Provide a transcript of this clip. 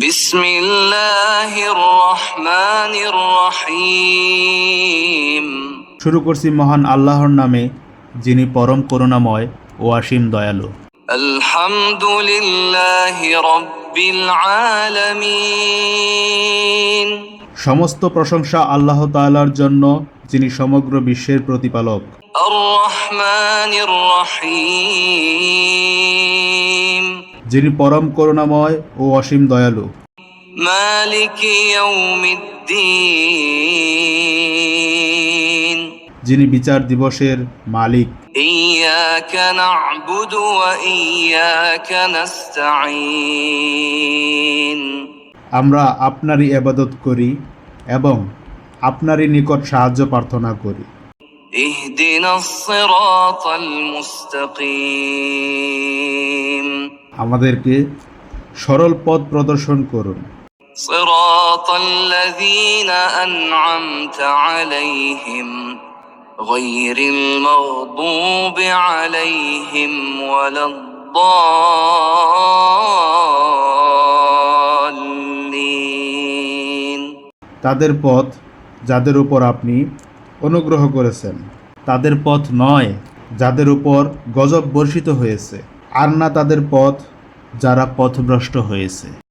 বিসমিল্লাহির রহমানির রহিম। শুরু করছি মহান আল্লাহর নামে, যিনি পরম করুণাময় ও অসীম দয়ালু। আলহামদুলিল্লাহি রাব্বিল আলামিন। সমস্ত প্রশংসা আল্লাহ তাআলার জন্য, যিনি সমগ্র বিশ্বের প্রতিপালক। আর রহমানির রহিম। যিনি পরম করুণাময় ও অসীম দয়ালু। মালিকি ইয়াউমিদ্দিন। যিনি বিচার দিবসের মালিক। ইয়্যাকা না'বুদু ওয়া ইয়্যাকা নাস্তাঈন। আমরা আপনারই ইবাদত করি এবং আপনারই নিকট সাহায্য প্রার্থনা করি। ইহদিনাস সিরাতাল মুস্তাকিম। আমাদেরকে সরল পথ প্রদর্শন করুন। সিরাতাল্লাযীনা আন'আমতা আলাইহিম গায়রিল মাগদুবি আলাইহিম ওয়ালাদ-দাল্লিন। তাদের পথ যাদের উপর আপনি অনুগ্রহ করেছেন, তাদের পথ নয় যাদের উপর গজব বর্ষিত হয়েছে, আর না তাদের পথ যারা পথভ্রষ্ট হয়েছে।